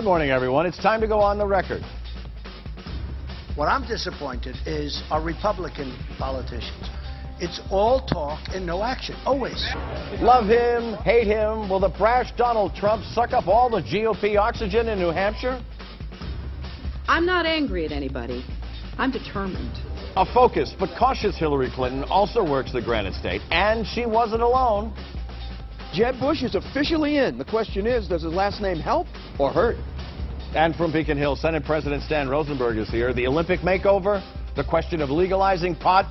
Good morning, everyone. It's time to go on the record. What I'm disappointed is our Republican politicians. It's all talk and no action, always. Love him, hate him. Will the brash Donald Trump suck up all the GOP oxygen in New Hampshire? I'm not angry at anybody. I'm determined. A focused but cautious Hillary Clinton also works the Granite State, and she wasn't alone. Jeb Bush is officially in. The question is, does his last name help or hurt? And from Beacon Hill, Senate President Stan Rosenberg is here. The Olympic makeover, the question of legalizing pot.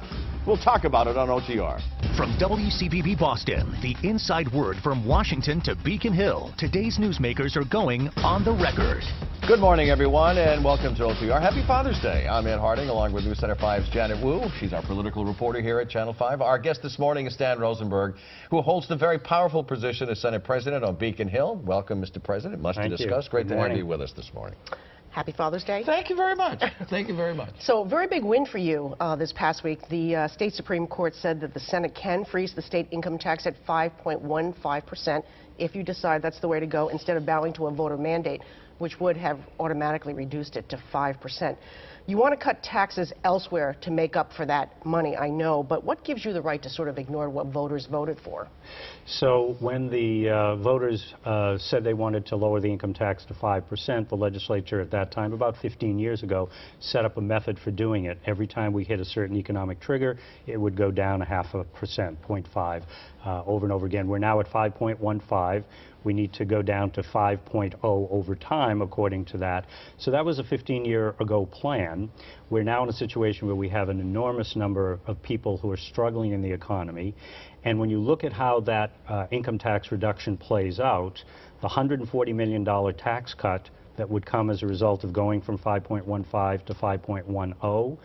We'll talk about it on OTR. From WCPB Boston, the inside word from Washington to Beacon Hill. Today's newsmakers are going on the record. Good morning, everyone, and welcome to OTR. Happy Father's Day. I'm Ed Harding, along with News Center 5's Janet Wu. She's our political reporter here at Channel 5. Our guest this morning is Stan Rosenberg, who holds the very powerful position as Senate President on Beacon Hill. Welcome, Mr. President. Much to discuss. Great to have you with us this morning. Happy Father's Day. Thank you very much. Thank you very much. So, very big win for you this past week. The state Supreme Court said that the Senate can freeze the state income tax at 5.15% if you decide that's the way to go, instead of bowing to a voter mandate, which would have automatically reduced it to 5%. You want to cut taxes elsewhere to make up for that money, I know, but what gives you the right to sort of ignore what voters voted for? So when the voters said they wanted to lower the income tax to 5%, the legislature at that time, about 15 years ago, set up a method for doing it. Every time we hit a certain economic trigger, it would go down 0.5%, 0.5, over and over again. We're now at 5.15. We need to go down to 5.0 over time, according to that. So that was a 15-year-ago plan. We're now in a situation where we have an enormous number of people who are struggling in the economy. And when you look at how that income tax reduction plays out, the $140 million tax cut that would come as a result of going from 5.15 to 5.10,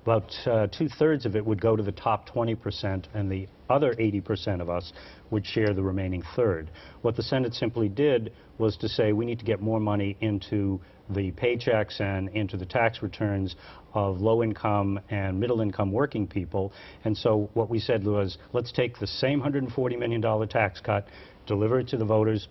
about 2/3 of it would go to the top 20%, and the other 80% of us would share the remaining third. What the Senate simply did was to say we need to get more money into the paychecks and into the tax returns of low-income and middle-income working people. And so what we said was, let's take the same $140 million tax cut, deliver it to the voters,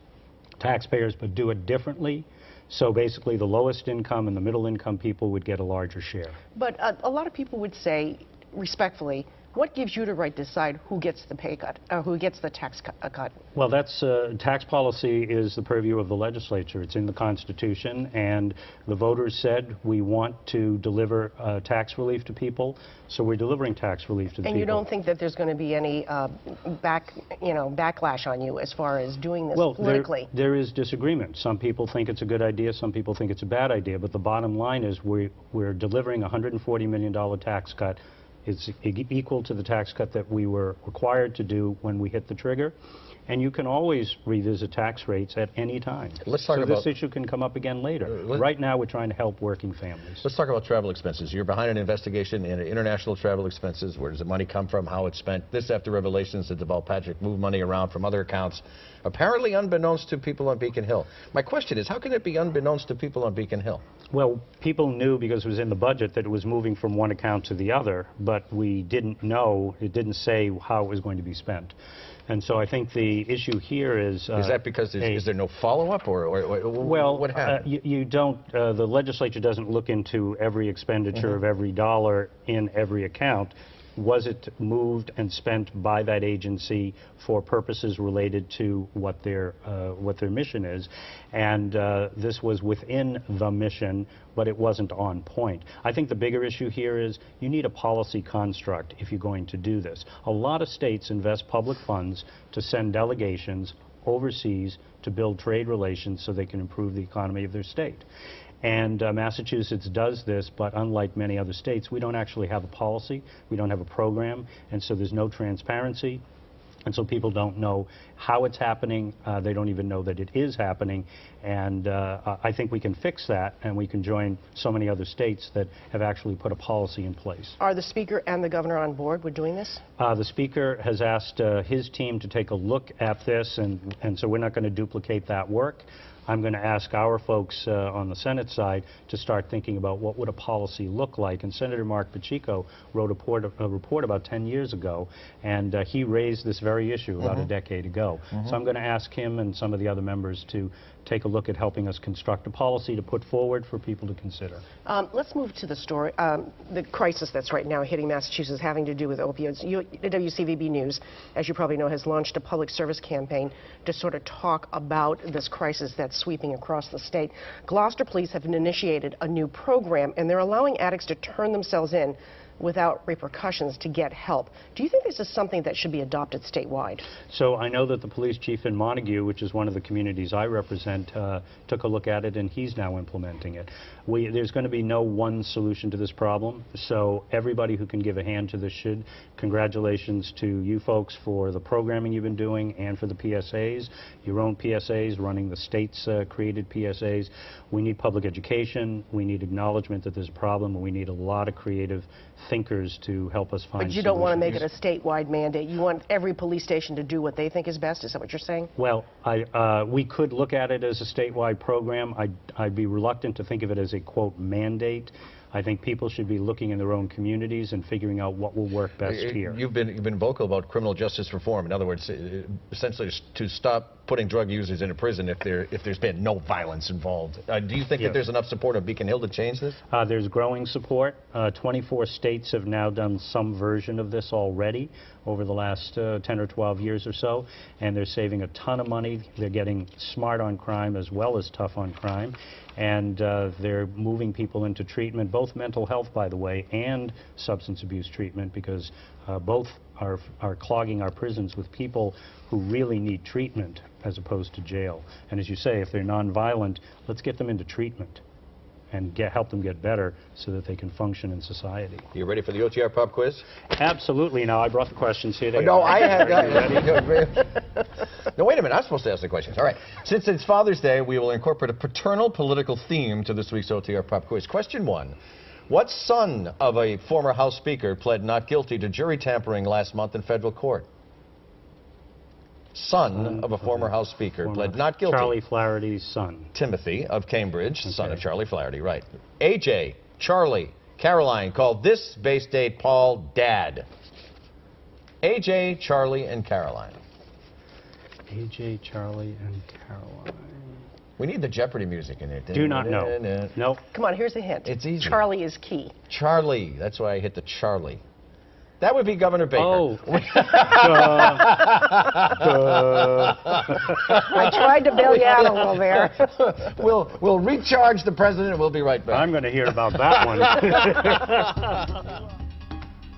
taxpayers, but do it differently. So basically, the lowest income and the middle income people would get a larger share. But a lot of people would say, respectfully, what gives you the right to decide who gets the pay cut, or who gets the tax cut? Well, that's tax policy is the purview of the legislature. It's in the Constitution, and the voters said we want to deliver tax relief to people, so we're delivering tax relief to the people. And you don't think that there's going to be any backlash on you as far as doing this politically? Well, there is disagreement. Some people think it's a good idea, some people think it's a bad idea, but the bottom line is we're delivering a $140 million tax cut. It's equal to the tax cut that we were required to do when we hit the trigger. And you can always revisit tax rates at any time. Let's talk about this issue can come up again later. Right now, we're trying to help working families. Let's talk about travel expenses. You're behind an investigation into international travel expenses. Where does the money come from? How it's spent? This after revelations that Deval Patrick moved money around from other accounts, apparently unbeknownst to people on Beacon Hill. My question is, how can it be unbeknownst to people on Beacon Hill? Well, people knew because it was in the budget that it was moving from one account to the other, but we didn't know, it didn't say how it was going to be spent. And so I think the issue here is... is that because is there no follow-up, or well, what happened? You don't, the legislature doesn't look into every expenditure of every dollar in every account. Was it moved and spent by that agency for purposes related to what their mission is? And this was within the mission, but it wasn't on point. I think the bigger issue here is you need a policy construct if you're going to do this. A lot of states invest public funds to send delegations overseas to build trade relations so they can improve the economy of their state. And Massachusetts does this, but unlike many other states, we don't actually have a policy, we don't have a program, and so there's no transparency. And so people don't know how it's happening. They don't even know that it is happening. And I think we can fix that, and we can join so many other states that have actually put a policy in place. Are the Speaker and the Governor on board with doing this? The Speaker has asked his team to take a look at this, and so we're not going to duplicate that work. I'm going to ask our folks on the Senate side to start thinking about what would a policy look like. And Senator Mark Pacheco wrote a report about 10 years ago, and he raised this very issue about a decade ago. So I'm going to ask him and some of the other members to take a look at helping us construct a policy to put forward for people to consider. Let's move to the story, the crisis that's right now hitting Massachusetts having to do with opioids. The WCVB News, as you probably know, has launched a public service campaign to sort of talk about this crisis that's sweeping across the state. Gloucester Police have initiated a new program, and they're allowing addicts to turn themselves in without repercussions to get help. Do you think this is something that should be adopted statewide? So I know that the police chief in Montague, which is one of the communities I represent, took a look at it, and he's now implementing it. There's going to be no one solution to this problem, so everybody who can give a hand to this should. Congratulations to you folks for the programming you've been doing and for the PSAs, your own PSAs, running the state's created PSAs. We need public education, we need acknowledgement that there's a problem, and we need a lot of creative thinkers to help us find But you don't want to make it solutions. a statewide mandate. You want every police station to do what they think is best. Is that what you're saying? Well, we could look at it as a statewide program. I'd be reluctant to think of it as a, quote, mandate. I think people should be looking in their own communities and figuring out what will work best here. You've been vocal about criminal justice reform. In other words, essentially to stop putting drug users into prison if there's been no violence involved. Do you think that there's enough support of Beacon Hill to change this? There's growing support. 24 states have now done some version of this already over the last 10 or 12 years or so, and they're saving a ton of money. They're getting smart on crime as well as tough on crime, and they're moving people into treatment, both mental health, by the way, and substance abuse treatment, because both are clogging our prisons with people who really need treatment as opposed to jail. And as you say, if they're nonviolent, let's get them into treatment and help them get better so that they can function in society. You ready for the OTR pop quiz? Absolutely. Now, I brought the questions here. No, I had. No, wait a minute. I'm supposed to ask the questions. All right. Since it's Father's Day, we will incorporate a paternal political theme to this week's OTR pop quiz. Question 1. What son of a former House Speaker pled not guilty to jury tampering last month in federal court? Son of a former House Speaker pled not guilty. Charlie Flaherty's son. Timothy of Cambridge, son of Charlie Flaherty, right. AJ, Charlie, Caroline called this base date Paul Dad. AJ, Charlie, and Caroline. AJ, Charlie, and Caroline. We need the Jeopardy music in it. Do not know. Nope. Come on, here's a hint. It's easy. Charlie is key. Charlie. That's why I hit the Charlie. That would be Governor Baker. Oh. I tried to bail you out a little there. We'll recharge the president and we'll be right back. I'm going to hear about that one.